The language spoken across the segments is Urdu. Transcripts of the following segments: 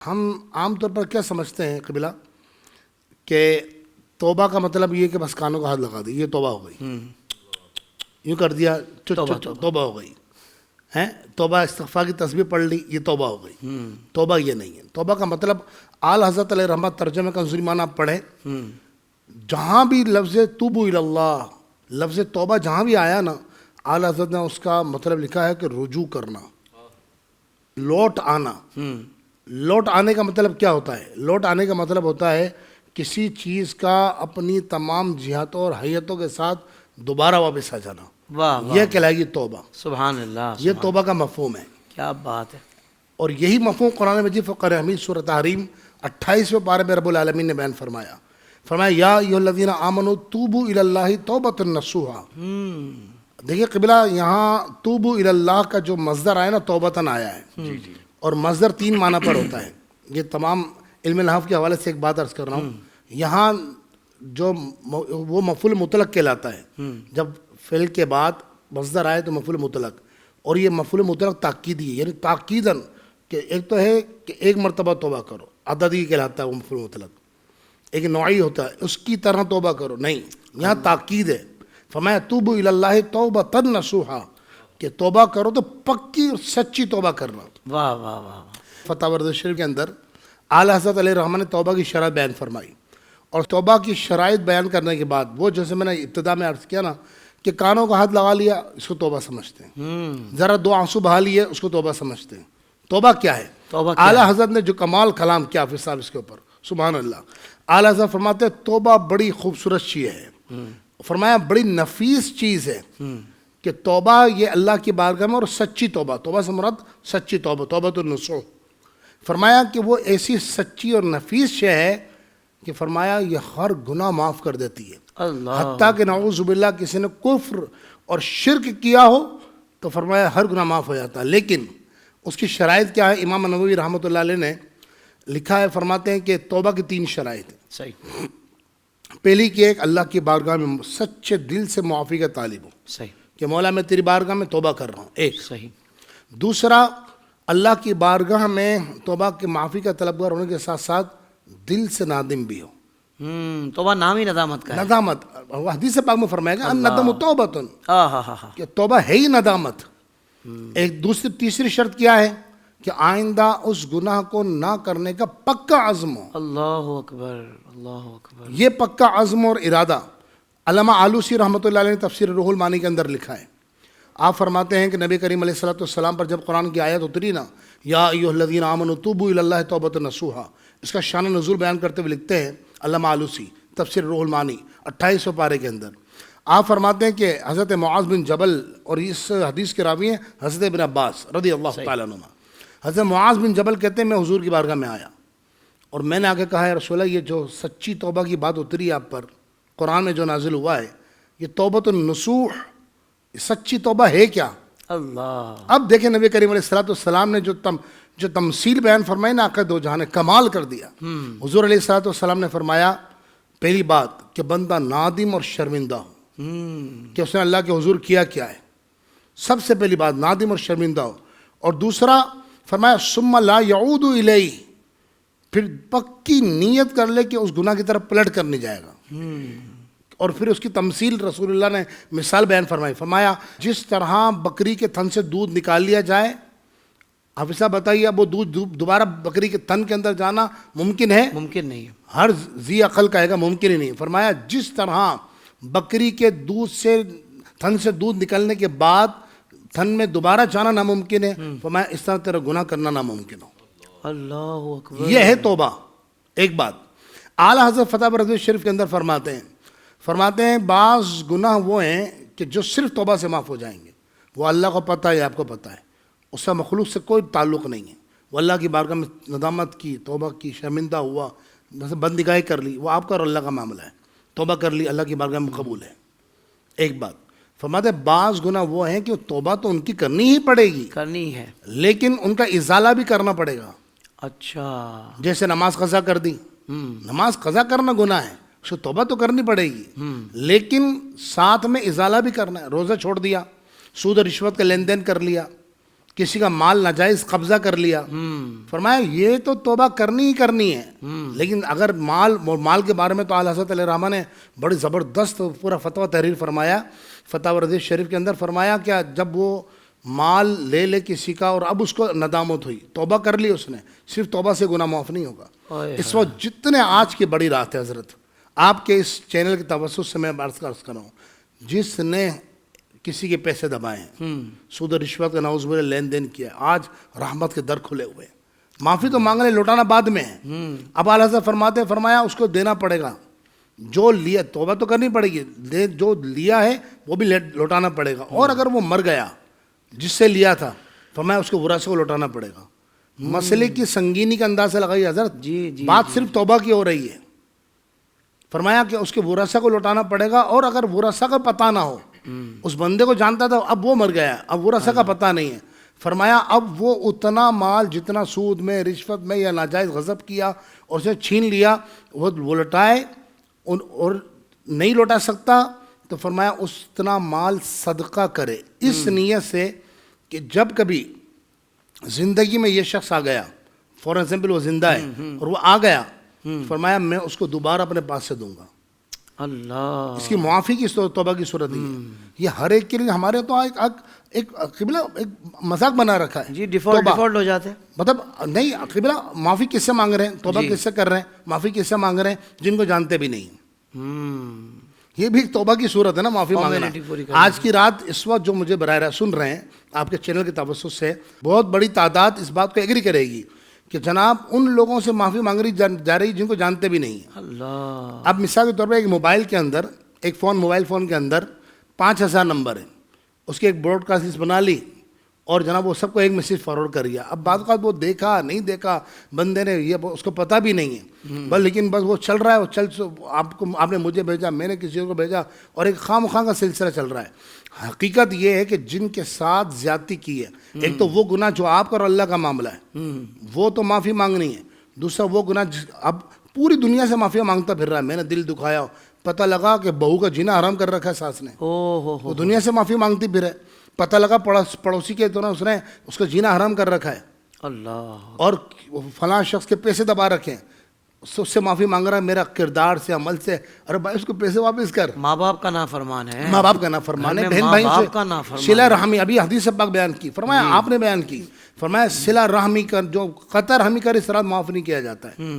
ہم عام طور پر کیا سمجھتے ہیں قبلہ کہ توبہ کا مطلب یہ کہ بس کانوں کا ہاتھ لگا دی یہ توبہ ہو گئی، یوں کر دیا توبہ ہو گئی ہے، توبہ استغفار کی تسبیح پڑھ لی یہ توبہ ہو گئی۔ توبہ یہ نہیں ہے۔ توبہ کا مطلب آل حضرت علیہ رحمت ترجمہ کا نزولی معنی آپ پڑھیں، جہاں بھی لفظ توبو اللہ، لفظ توبہ جہاں بھی آیا نا، آل حضرت نے اس کا مطلب لکھا ہے کہ رجوع کرنا، لوٹ آنا۔ لوٹ آنے کا مطلب کیا ہوتا ہے؟ لوٹ آنے کا مطلب ہوتا ہے کسی چیز کا اپنی تمام جہتوں اور حیتوں کے ساتھ دوبارہ واپس آ جانا، یہ کہلائے گی توبہ۔ سبحان اللہ، یہ توبہ کا مفہوم ہے۔ کیا بات ہے۔ اور یہی مفہوم قرآن مجید فقرہ حمید سورۃ تحریم 28ویں پارے میں رب العالمین نے بیان فرمایا۔ فرمایا یا ایھا الذین آمنوا توبوا الی اللہ توبۃ نصوحا۔ دیکھیے قبلہ یہاں توبوا الی اللہ کا جو مصدر آیا نا توبتاً آیا ہے، اور مصدر 3 معنی پر ہوتا ہے۔ یہ تمام علم نحو کے حوالے سے ایک بات عرض کر رہا ہوں، یہاں جو وہ مفعول مطلق کہلاتا ہے، جب فعل کے بعد مصدر آئے تو مفعول مطلق، اور یہ مفعول مطلق تاکیدی ہے، یعنی تاکیداً کہ ایک تو ہے کہ ایک مرتبہ توبہ کرو، عددی کہلاتا ہے وہ مفعول مطلق، ایک نوعی ہوتا ہے اس کی طرح توبہ کرو، نہیں، یہاں تاکید ہے۔ فرمایا توبوا الی اللہ توبۃ نصوحا، کہ توبہ کرو تو پکی اور سچی توبہ کرنا۔ واہ واہ واہ۔ فتح ورد شریف کے اندر اعلیٰ حضرت علیہ رحمٰن نے توبہ کی شرائط بیان فرمائی، اور توبہ کی شرائط بیان کرنے کے بعد وہ جیسے میں نے ابتدا میں عرض کیا نا کہ کانوں کا ہاتھ لگا لیا اس کو توبہ سمجھتے ہیں، ذرا 2 آنسو بہا لیے اس کو توبہ سمجھتے ہیں۔ توبہ کیا ہے؟ اعلیٰ حضرت نے جو کمال کلام کیا حافظ صاحب اس کے اوپر، سبحان اللہ۔ اعلیٰ حضرت فرماتے ہیں توبہ بڑی خوبصورت چیز ہے، فرمایا بڑی نفیس چیز ہے کہ توبہ یہ اللہ کی بارگاہ میں، اور سچی توبہ، توبہ سے مراد سچی توبہ، توبۃ النصوح۔ فرمایا کہ وہ ایسی سچی اور نفیس شے ہے کہ فرمایا یہ ہر گناہ معاف کر دیتی ہے، حتیٰ کہ نعوذ باللہ کسی نے کفر اور شرک کیا ہو تو فرمایا ہر گناہ معاف ہو جاتا ہے۔ لیکن اس کی شرائط کیا ہے؟ امام نووی رحمۃ اللہ علیہ نے لکھا ہے، فرماتے ہیں کہ توبہ کی 3 شرائط ہیں۔ صحیح۔ پہلی کہ ایک اللہ کی بارگاہ میں سچے دل سے معافی کا طالب ہوں، صحیح، کہ مولا میں تیری بارگاہ میں توبہ کر رہا ہوں، ایک۔ صحیح۔ دوسرا اللہ کی بارگاہ میں توبہ کی معافی کا طلبگار ہونے کے ساتھ ساتھ دل سے نادم بھی ہو۔ توبہ نام ہی ندامت کا ہے۔ ندامت، حدیث پاک میں فرمایا گیا الندم توبۃ، ہاں، کہ توبہ ہے ہی ندامت۔ ایک تیسری شرط کیا ہے؟ کہ آئندہ اس گناہ کو نہ کرنے کا پکا عزم ہو۔ اللہ اکبر، اللہ اکبر۔ یہ پکا عزم اور ارادہ علامہ آلوسی رحمۃ اللہ علیہ نے تفسیر روح المعانی کے اندر لکھا ہے۔ آپ فرماتے ہیں کہ نبی کریم علیہ الصلوۃ والسلام پر جب قرآن کی آیت اتری نا یا ایھا الذین آمنوا توبوا الی اللہ توبۃ نصوحا، اس کا شان نزول بیان کرتے ہوئے لکھتے ہیں علامہ آلوسی تفسیر روح المعانی 28ویں پارے کے اندر، آپ فرماتے ہیں کہ حضرت معاذ بن جبل، اور اس حدیث کے راوی ہیں حضرت ابن عباس رضی اللہ تعالیٰ عنہ، حضرت معاذ بن جبل کہتے ہیں میں حضور کی بارگاہ میں آیا اور میں نے آگے کہا ہے رسول اللہ یہ جو سچی توبہ کی بات اتری آپ پر قرآن میں جو نازل ہوا ہے یہ توبۃ النصوح، سچی توبہ ہے کیا؟ اللہ۔ اب دیکھیں نبی کریم علیہ الصلوۃ والسلام نے جو تمثیل بیان فرمائی نا آقا دو جہاں نے کمال کر دیا۔ حضور علیہ الصلوۃ والسلام نے فرمایا پہلی بات کہ بندہ نادم اور شرمندہ ہو کہ اس نے اللہ کے حضور کیا کیا ہے، سب سے پہلی بات نادم اور شرمندہ ہو، اور دوسرا فرمایا ثم لا یعود الیہ، پھر پکی نیت کر لے کہ اس گناہ کی طرف پلٹ کر نہیں جائے گا۔ اور پھر اس کی تمثیل رسول اللہ نے مثال بیان فرمائی، فرمایا جس طرح بکری کے تھن سے دودھ نکال لیا جائے، حافظ صاحب بتائیے اب وہ دودھ دوبارہ بکری کے تھن کے اندر جانا ممکن ہے؟ ممکن نہیں ہے، ہر ذی عقل کہے گا ممکن ہی نہیں۔ فرمایا جس طرح بکری کے دودھ سے تھن سے دودھ نکلنے کے بعد تھن میں دوبارہ جانا ناممکن ہے، فرمایا اس طرح تیرا گناہ کرنا ناممکن ہو۔ اللہ اکبر۔ یہ ہے توبہ۔ ایک بات اعلیٰ حضرت فتح ورد شریف کے اندر فرماتے ہیں بعض گناہ وہ ہیں کہ جو صرف توبہ سے معاف ہو جائیں گے، وہ اللہ کو پتہ ہے، آپ کو پتہ ہے، اس کا مخلوق سے کوئی تعلق نہیں ہے۔ وہ اللہ کی بارگاہ میں ندامت کی، توبہ کی، شرمندہ ہوا، بد نگاہی کر لی، وہ آپ کا اور اللہ کا معاملہ ہے، توبہ کر لی اللہ کی بارگاہ میں قبول ہے۔ ایک بات فرماتے ہیں بعض گناہ وہ ہیں کہ توبہ تو ان کی کرنی ہی پڑے گی، کرنی ہے، لیکن ان کا ازالہ بھی کرنا پڑے گا۔ اچھا، جیسے نماز قضا کر دی، نماز قضا کرنا گناہ ہے، اس کو توبہ تو کرنی پڑے گی، لیکن ساتھ میں ازالہ بھی کرنا ہے۔ روزہ چھوڑ دیا، سود و رشوت کا لین دین کر لیا، کسی کا مال ناجائز قبضہ کر لیا، فرمایا یہ تو توبہ کرنی ہی کرنی ہے، لیکن اگر مال کے بارے میں تو اعلیٰ حضرت علیہ الرحمہ نے بڑی زبردست پورا فتویٰ تحریر فرمایا فتاوی رضی شریف کے اندر، فرمایا کہ جب وہ مال لے کسی کا اور اب اس کو ندامت ہوئی، توبہ کر لی اس نے، صرف توبہ سے گناہ معاف نہیں ہوگا۔ اس وقت جتنے آج کی بڑی رات ہے حضرت، آپ کے اس چینل کے توسط سے میں عرض کر رہا ہوں، جس نے کسی کے پیسے دبائے ہیں، سود و رشوت کا نعوذ باللہ لین دین کیا، آج رحمت کے در کھلے ہوئے ہیں، معافی تو مانگ لے، لوٹانا بعد میں ہے۔ اب اعلیٰ حضرت فرمایا اس کو دینا پڑے گا، جو لیا توبہ تو کرنی پڑے گی، جو لیا ہے وہ بھی لوٹانا پڑے گا، اور اگر وہ مر گیا جس سے لیا تھا، فرمایا اس کو ورثہ کو لوٹانا پڑے گا۔ مسئلے کی سنگینی کا اندازہ لگائی حضرت، بات صرف توبہ کی ہو رہی ہے۔ فرمایا کہ اس کے ورثہ کو لوٹانا پڑے گا، اور اگر ورثہ کا پتہ نہ ہو، اس بندے کو جانتا تھا اب وہ مر گیا، اب ورثہ کا پتہ نہیں ہے، فرمایا اب وہ اتنا مال جتنا سود میں، رشوت میں یا ناجائز غصب کیا اور اسے چھین لیا، وہ لوٹائے، اور نہیں لوٹا سکتا تو فرمایا اتنا مال صدقہ کرے، اس نیت سے کہ جب کبھی زندگی میں یہ شخص آ گیا، فار ایگزامپل وہ زندہ ہے اور وہ آ گیا، فرمایا میں اس کو دوبارہ اپنے پاس سے دوں گا۔ اللہ، اس کی معافی کی توبہ کی صورت ہے، یہ ہر ایک کے لیے ہمارے تو ایک قبلہ ایک مذاق بنا رکھا ہے، جی ڈیفالٹ ہو جاتے ہیں، مطلب نہیں قبلہ معافی کس سے مانگ رہے ہیں، توبہ کس سے کر رہے ہیں، معافی کس سے مانگ رہے ہیں، جن کو جانتے بھی نہیں۔ یہ بھی ایک توبہ کی صورت ہے نا، معافی مانگنا۔ آج کی رات اس وقت جو مجھے براہ راست سن رہے ہیں آپ کے چینل کے توسط سے، بہت بڑی تعداد اس بات کو ایگری کرے گی کہ جناب ان لوگوں سے معافی مانگی جا رہی جن کو جانتے بھی نہیں ہیں۔ اللہ، اب مثال کے طور پر ایک موبائل کے اندر، ایک موبائل فون کے اندر 5000 نمبر ہیں، اس کی ایک براڈ کاسٹ لسٹ بنا لی اور جناب وہ سب کو ایک میسیج فارورڈ کر دیا۔ اب بعض اوقات وہ دیکھا نہیں دیکھا بندے نے، یہ اس کو پتہ بھی نہیں ہے، بس لیکن بس وہ چل رہا ہے، آپ نے مجھے بھیجا، میں نے کسی کو بھیجا، اور ایک خواہ مخواہ کا سلسلہ چل رہا ہے۔ حقیقت یہ ہے کہ جن کے ساتھ زیادتی کی ہے، ایک تو وہ گناہ جو آپ کا اور اللہ کا معاملہ ہے، وہ تو معافی مانگنی ہے، دوسرا وہ گناہ اب پوری دنیا سے معافی مانگتا پھر رہا ہے، میں نے دل دکھایا، پتہ لگا کہ بہو کا جینا حرام کر رکھا ہے ساس نے، وہ دنیا سے معافی مانگتی پھر ہے، پتہ لگا پڑوسی کے دوران اس نے اس کا جینا حرام کر رکھا ہے، اللہ، اور فلاں شخص کے پیسے دبا رکھے ہیں، اس سے معافی مانگ رہا ہے میرا کردار سے، عمل سے، ارے بھائی اس کو پیسے واپس کر۔ ماں باپ کا نافرمان ہے، ماں باپ کا نافرمان ہے، بہن بھائی سے صلہ رحمی، ابھی حدیث پاک بیان کی، فرمایا آپ نے بیان کی، فرمایا صلہ رحمی کا جو قطع رحمی کا اس طرح معاف نہیں کیا جاتا ہے۔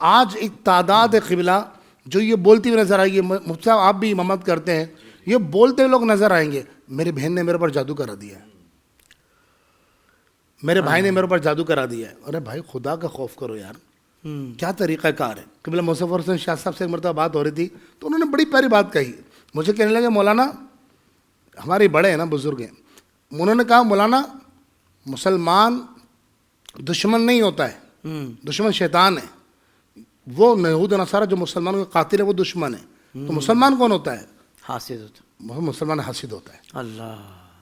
آج ایک تعداد قبلہ جو یہ بولتی ہوئی نظر آئے گی، مفتی صاحب آپ بھی امامت کرتے ہیں، یہ بولتے ہوئے لوگ نظر آئیں گے، میری بہن نے میرے پر جادو کرا دیا ہے، میرے بھائی نے میرے پر جادو کرا دیا ہے۔ ارے بھائی خدا کا خوف کرو یار، کیا طریقہ کار ہے۔ قبلہ مظفر حسین شاہ صاحب سے ایک مرتبہ بات ہو رہی تھی تو انہوں نے بڑی پیاری بات کہی، مجھے کہنے لگے مولانا، ہمارے بڑے ہیں نا، بزرگ ہیں، انہوں نے کہا مولانا مسلمان دشمن نہیں ہوتا ہے، دشمن شیطان ہے، وہ یہود و نصارہ جو مسلمانوں کے قاتل ہے وہ دشمن ہے، تو مسلمان کون ہوتا ہے؟ حاسد ہوتا، مسلمان حاسد ہوتا ہے۔ اللہ،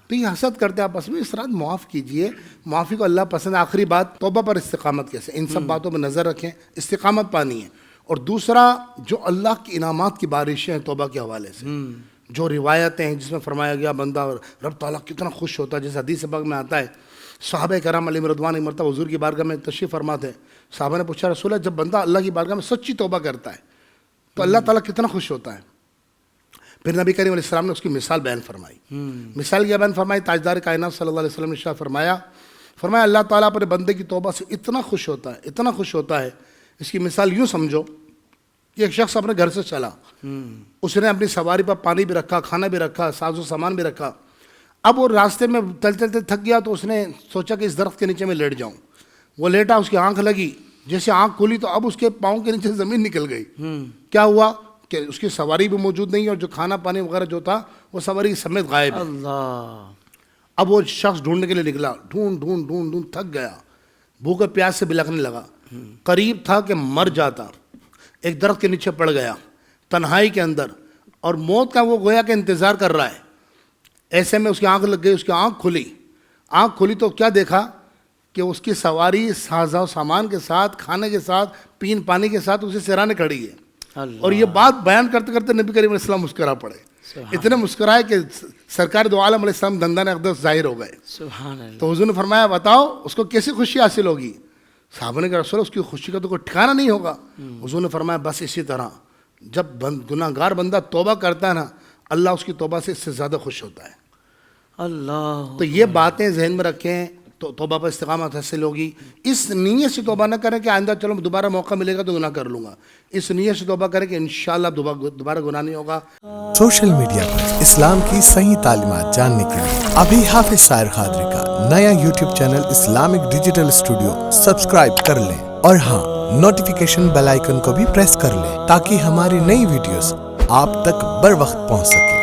تو یہ حسد کرتے ہیں آپس میں، اس رات معاف کیجئے، معافی کو اللہ پسند ہے۔ آخری بات توبہ پر استقامت کیسے، ان سب باتوں میں نظر رکھیں، استقامت پانی ہے۔ اور دوسرا جو اللہ کی انعامات کی بارشیں ہیں توبہ کے حوالے سے، جو روایتیں ہیں جس میں فرمایا گیا بندہ رب تعالیٰ کتنا خوش ہوتا ہے، جیسے حدیث پاک میں آتا ہے، صحابہ کرام علیہ رضوان ایک مرتبہ حضور کی بارگاہ میں تشریف فرما تھے، صحابہ نے پوچھا رسول اللہ جب بندہ اللہ کی بارگاہ میں سچی توبہ کرتا ہے تو اللہ تعالیٰ کتنا خوش ہوتا ہے؟ پھر نبی کریم علیہ السلام نے اس کی مثال بیان فرمائی۔ مثال کیا بیان فرمائی؟ تاجدار کائنات صلی اللہ علیہ وسلم نے ارشاد فرمایا اللہ تعالیٰ اپنے بندے کی توبہ سے اتنا خوش ہوتا ہے، اتنا خوش ہوتا ہے، اس کی مثال یوں سمجھو کہ ایک شخص اپنے گھر سے چلا، اس نے اپنی سواری پر پانی بھی رکھا، کھانا بھی رکھا، ساز و سامان بھی رکھا، اب وہ راستے میں چلتے تھک گیا تو اس نے سوچا کہ اس درخت کے نیچے میں لیٹ جاؤں، وہ لیٹا، اس کی آنکھ لگی، جیسے آنکھ کھلی تو اب اس کے پاؤں کے نیچے زمین نکل گئی۔ کیا ہوا کہ اس کی سواری بھی موجود نہیں اور جو کھانا پانی وغیرہ جو تھا وہ سواری سمیت غائب ہے۔ اللہ، اب وہ شخص ڈھونڈنے کے لیے نکلا، ڈھونڈ تھک گیا، بھوک پیاس سے بلکنے لگا، قریب تھا کہ مر جاتا، ایک درخت کے نیچے پڑ گیا تنہائی کے اندر، اور موت کا وہ گویا کہ انتظار کر رہا ہے۔ ایسے میں اس کی آنکھ لگ گئی، اس کی آنکھ کھلی تو کیا دیکھا کہ اس کی سواری ساز و سامان کے ساتھ، کھانے کے ساتھ، پین پانی کے ساتھ اسے سرانے کھڑی ہے۔ اور یہ بات بیان کرتے کرتے نبی کریم علیہ السلام مسکرا پڑے، اتنے مسکرائے کہ سرکار دو عالم علیہ السلام دندان اقدس ظاہر ہو گئے. سبحان اللہ. تو حضور نے فرمایا بتاؤ اس کو کیسی خوشی حاصل ہوگی؟ صحابہ نے کہا رسول اللہ اس کی خوشی کا تو کوئی ٹھکانہ نہیں ہوگا. حضور نے فرمایا بس اسی طرح جب گناہ گار بندہ توبہ کرتا ہے نا اللہ اس کی توبہ سے اس سے زیادہ خوش ہوتا ہے. اللہ. تو یہ باتیں ذہن میں رکھیں تو توبہ پر استقامت حاصل ہوگی. اس نیت سے توبہ نہ کریں کہ آئندہ چلو دوبارہ موقع ملے گا تو گناہ کر لوں گا. اس نیت سے توبہ کریں کہ انشاءاللہ دوبارہ گناہ نہیں ہوگا. سوشل میڈیا پر اسلام کی صحیح تعلیمات جاننے کے لیے ابھی حافظ سائر قادری کا نیا YouTube channel Islamic digital studio subscribe کر لیں اور ہاں نوٹیفیکیشن بیل آئیکن کو بھی پریس کر لیں تاکہ ہماری نئی ویڈیوز آپ تک بر وقت پہنچ سکے.